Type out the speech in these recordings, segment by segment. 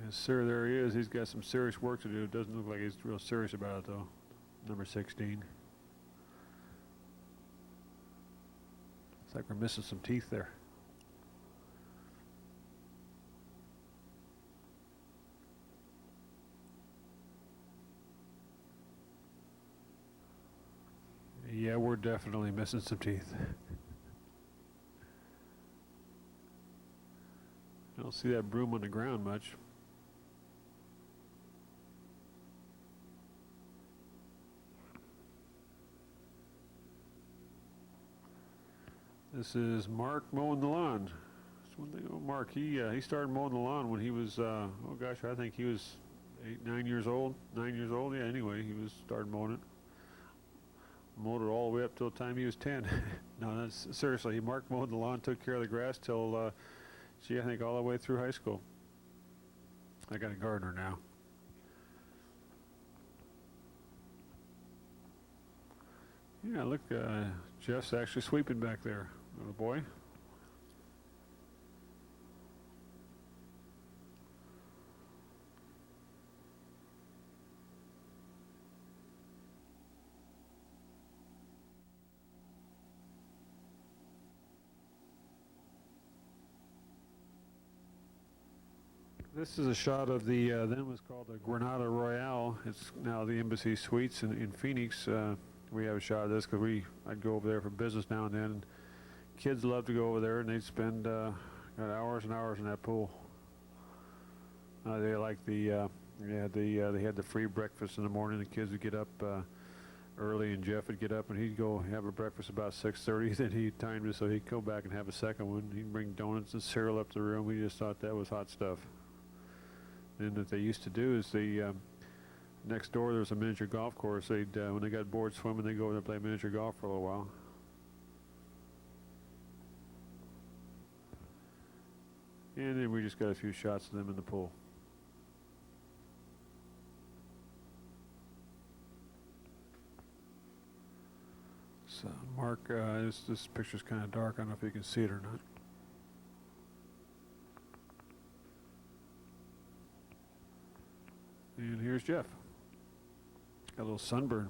Yes, sir, there he is. He's got some serious work to do. It doesn't look like he's real serious about it, though. Number 16. It's like we're missing some teeth there. Yeah, we're definitely missing some teeth. I don't see that broom on the ground much. This is Mark mowing the lawn. That's one thing about Mark. He started mowing the lawn when he was oh gosh, I think he was 8, 9 years old. 9 years old. Yeah. Anyway, he was started mowing it. Mowed it all the way up till the time he was 10. No, that's seriously. Mark mowed the lawn, took care of the grass till I think all the way through high school. I got a gardener now. Yeah, look, Jeff's actually sweeping back there, little boy. This is a shot of the, then it was called the Granada Royale. It's now the Embassy Suites in Phoenix. We have a shot of this because I'd go over there for business now and then. And kids love to go over there, and they'd spend got hours and hours in that pool. They like they had the free breakfast in the morning. The kids would get up early, and Jeff would get up and he'd go have a breakfast about 6:30. Then he timed it so he'd go back and have a second one. He'd bring donuts and cereal up to the room. We just thought that was hot stuff. And what they used to do is next door there was a miniature golf course. They'd when they got bored swimming, they'd go over there and play miniature golf for a little while. And then we just got a few shots of them in the pool. So Mark, this picture's kind of dark. I don't know if you can see it or not. And here's Jeff. Got a little sunburn.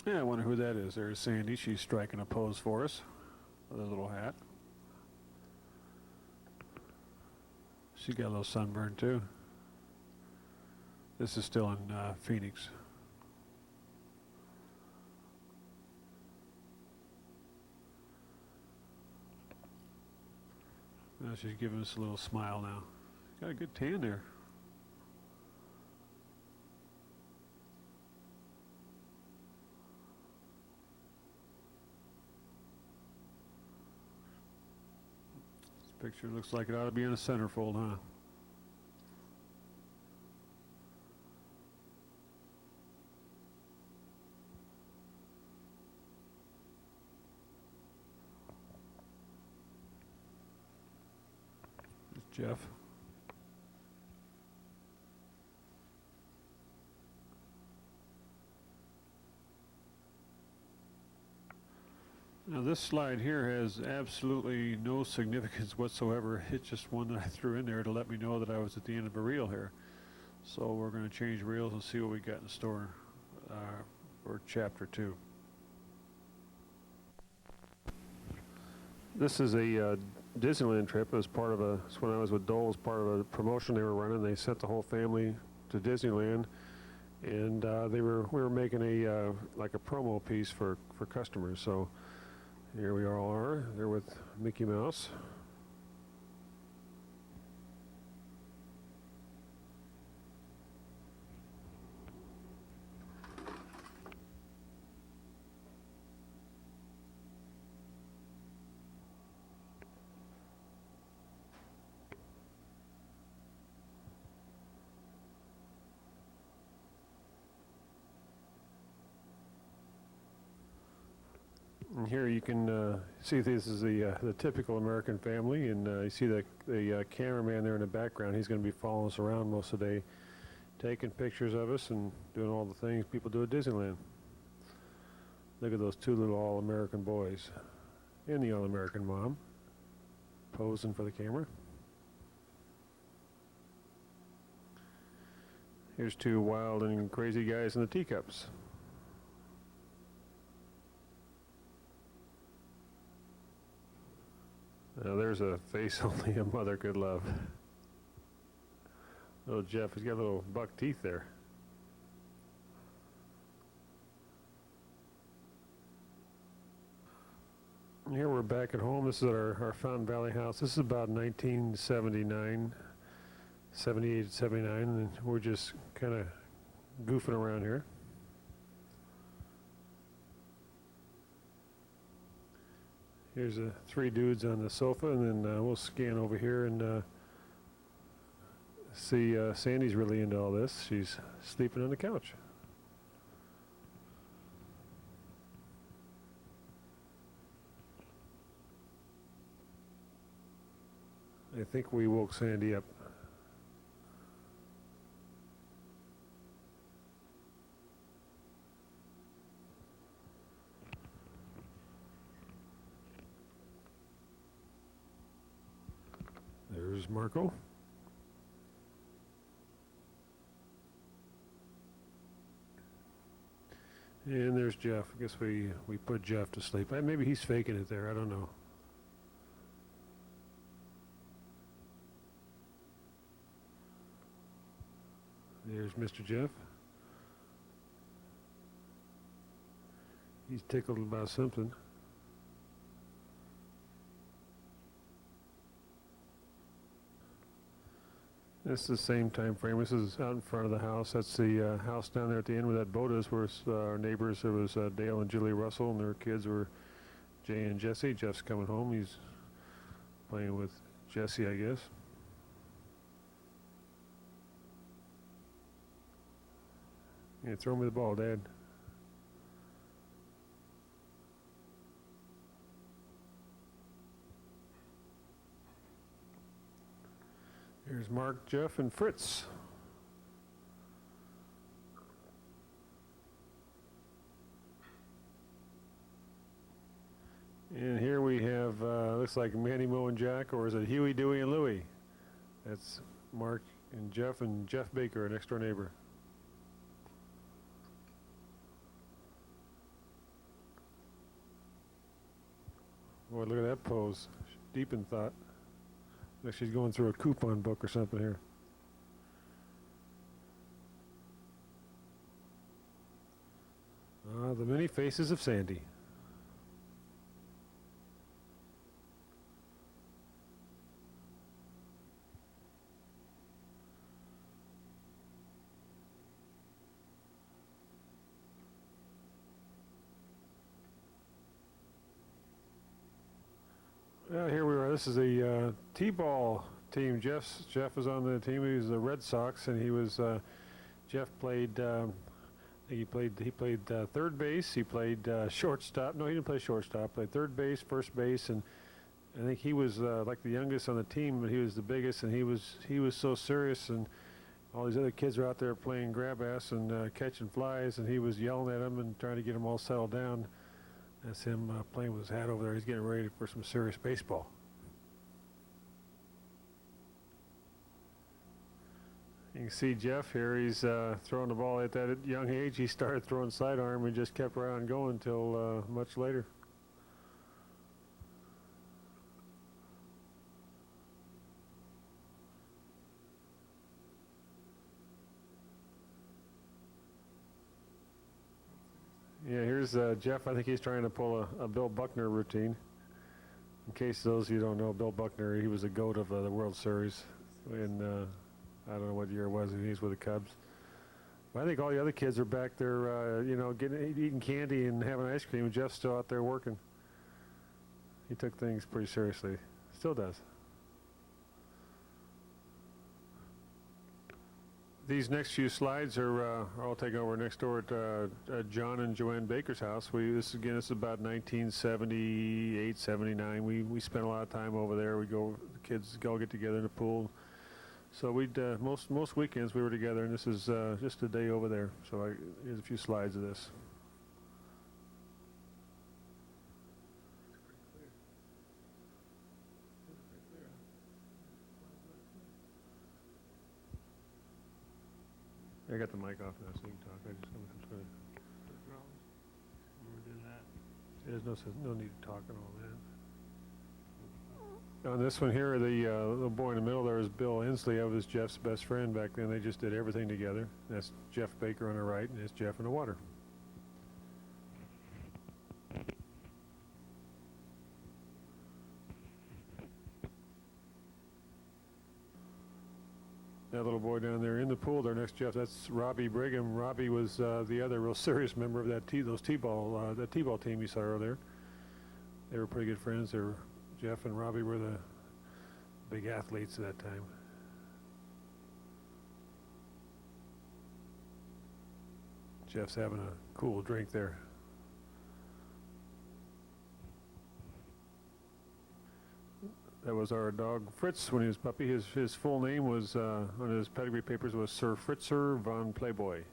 Yeah, I wonder who that is. There's Sandy. She's striking a pose for us with a little hat. She got a little sunburn too. This is still in Phoenix. Now she's giving us a little smile now. Got a good tan there. Picture looks like it ought to be in a centerfold, huh? It's Jeff. Now this slide here has absolutely no significance whatsoever. It's just one that I threw in there to let me know that I was at the end of a reel here. So we're going to change reels and see what we got in store for chapter 2. This is a Disneyland trip. It was part of when I was with Dole, it was part of a promotion they were running. They sent the whole family to Disneyland, and we were making like a promo piece for customers. So here we all are. They're with Mickey Mouse. Here you can see this is the typical American family, and you see the cameraman there in the background. He's going to be following us around most of the day, taking pictures of us and doing all the things people do at Disneyland. Look at those two little all-American boys and the all-American mom posing for the camera. Here's two wild and crazy guys in the teacups. Now there's a face only a mother could love. Little Jeff, he's got little buck teeth there. Here we're back at home. This is our Fountain Valley house. This is about 1979, 78, 79, and we're just kind of goofing around here. Here's the three dudes on the sofa, and then we'll scan over here and see Sandy's really into all this. She's sleeping on the couch. I think we woke Sandy up. There's Marco. And there's Jeff. I guess we put Jeff to sleep. Maybe he's faking it there. I don't know. There's Mr. Jeff. He's tickled about something. This is the same time frame. This is out in front of the house. That's the house down there at the end where that boat is, where our neighbors, there was Dale and Julie Russell, and their kids were Jay and Jesse. Jeff's coming home. He's playing with Jesse, I guess. Yeah, throw me the ball, Dad. Here's Mark, Jeff, and Fritz. And here we have, looks like Manny, Mo, and Jack, or is it Huey, Dewey, and Louie? That's Mark and Jeff Baker, our next door neighbor. Boy, look at that pose. Deep in thought. Like she's going through a coupon book or something here. The many faces of Sandy. Here we are. This is a T-ball team. Jeff was on the team. He was the Red Sox, and he was Jeff played. He played third base. He played shortstop. No, he didn't play shortstop. Played third base, first base, and I think he was like the youngest on the team, but he was the biggest, and he was so serious, and all these other kids were out there playing grab ass and catching flies, and he was yelling at them and trying to get them all settled down. That's him playing with his hat over there. He's getting ready for some serious baseball. You can see Jeff here. He's throwing the ball at that young age. He started throwing sidearm and just kept right on going until much later. Yeah, here's Jeff. I think he's trying to pull a Bill Buckner routine. In case those of you don't know, Bill Buckner, he was the GOAT of the World Series. And I don't know what year it was, and he's with the Cubs. But I think all the other kids are back there, eating candy and having ice cream, and Jeff's still out there working. He took things pretty seriously. Still does. These next few slides are I'll take over next door at John and Joanne Baker's house. This is about 1978, 79. We spent a lot of time over there. The kids all get together in the pool. So most weekends we were together, and this is just a day over there. So here's a few slides of this. I got the mic off now, so you can talk. I'm just gonna. There's no need to talk and all that. On this one here, the little boy in the middle there is Bill Inslee. That was Jeff's best friend back then. They just did everything together. That's Jeff Baker on the right, and that's Jeff in the water. That little boy down there in the pool there next to Jeff, that's Robbie Brigham. Robbie was the other real serious member of that T-ball team you saw earlier. They were pretty good friends. Jeff and Robbie were the big athletes at that time. Jeff's having a cool drink there. That was our dog Fritz when he was a puppy. His full name was on his pedigree papers was Sir Fritzer von Playboy.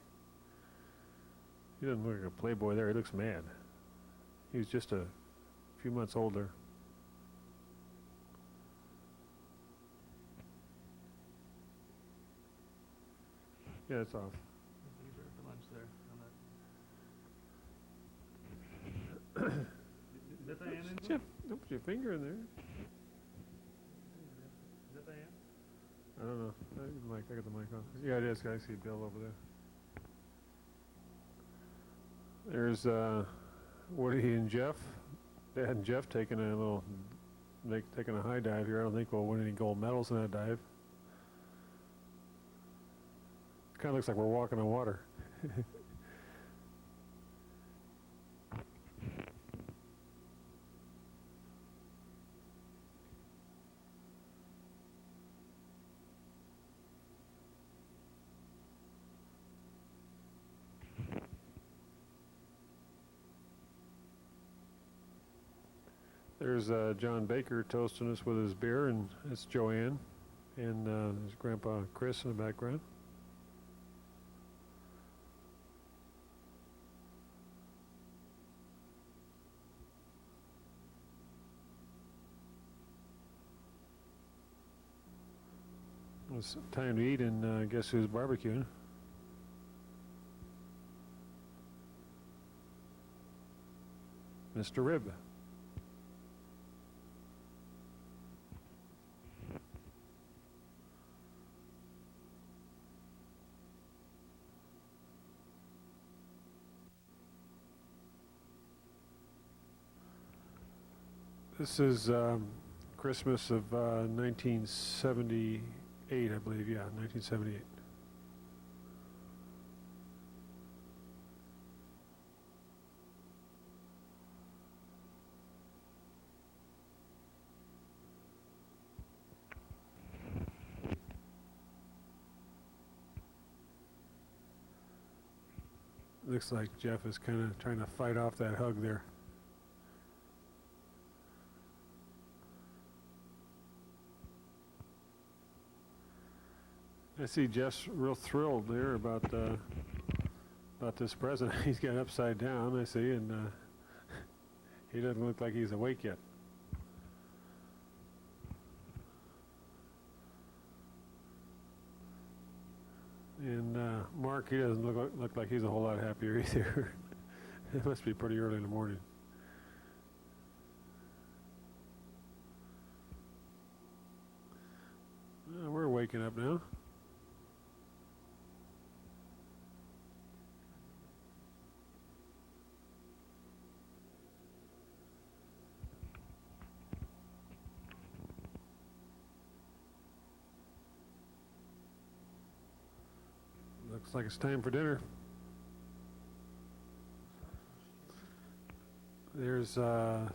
He doesn't look like a playboy there. He looks mad. He was just a few months older. Yeah, it's off. Is that Diane? Jeff, don't put your finger in there. Is that Diane? I don't know. I got the mic off. Yeah, it is. I see Bill over there. There's Woody and Jeff. Dad and Jeff taking a high dive here. I don't think we'll win any gold medals in that dive. Kind of looks like we're walking on water. There's John Baker toasting us with his beer, and it's Joanne, and there's Grandpa Chris in the background. It's time to eat, and guess who's barbecuing? Mr. Rib. This is Christmas of 1978, I believe. Yeah, 1978. Looks like Jeff is kind of trying to fight off that hug there. I see Jeff's real thrilled there about this present. He's got it upside down, I see, and he doesn't look like he's awake yet. And Mark, he doesn't look like he's a whole lot happier either. It must be pretty early in the morning. We're waking up now. Looks like it's time for dinner. There's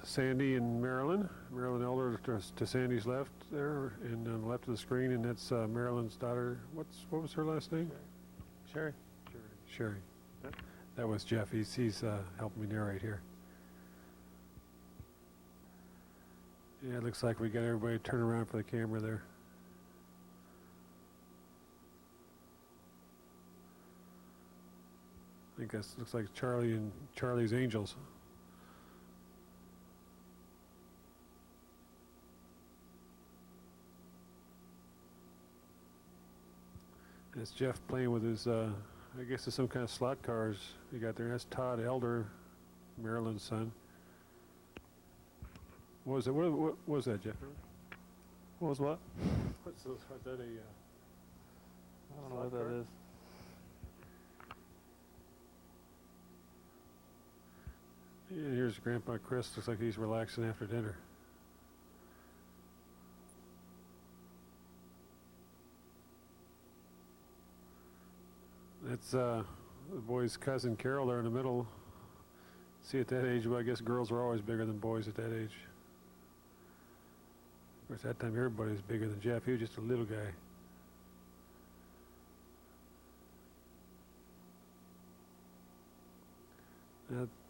Sandy and Marilyn. Marilyn Elder to Sandy's left there, and on the left of the screen, and that's Marilyn's daughter. What was her last name? Sherry. Sherry. Yep. That was Jeff. He's helping me narrate here. Yeah, it looks like we got everybody turn around for the camera there. I think that looks like Charlie and Charlie's Angels. That's Jeff playing with his, I guess it's some kind of slot cars you got there. That's Todd Elder, Maryland's son. What was it? What was that, Jeff? What was what? Was that a? I don't know what that is. Yeah, here's Grandpa Chris. Looks like he's relaxing after dinner. That's the boy's cousin Carol there in the middle. See, at that age, well, I guess girls were always bigger than boys at that age. Of course, that time everybody was bigger than Jeff. He was just a little guy.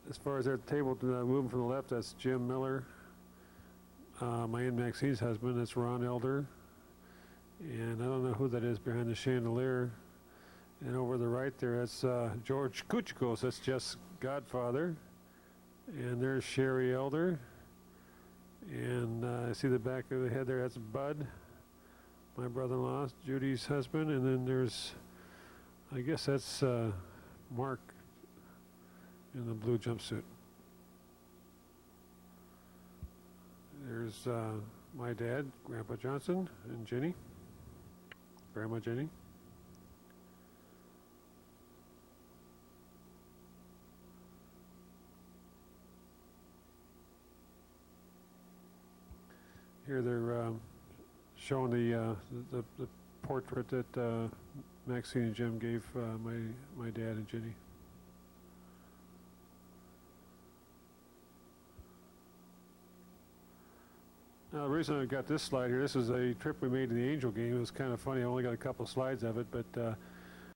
As far as our table moving from the left, that's Jim Miller, my Aunt Maxine's husband. That's Ron Elder. And I don't know who that is behind the chandelier. And over the right there, that's George Kuchikos. That's Jeff's godfather. And there's Sherry Elder. And I see the back of the head there. That's Bud, my brother-in-law, Judy's husband. And then there's, I guess that's Mark in the blue jumpsuit. There's my dad, Grandpa Johnson, and Jenny, Grandma Jenny. Here they're showing the portrait that Maxine and Jim gave my dad and Jenny. Now, the reason I got this slide here, this is a trip we made to the Angel game. It was kind of funny. I only got a couple of slides of it, but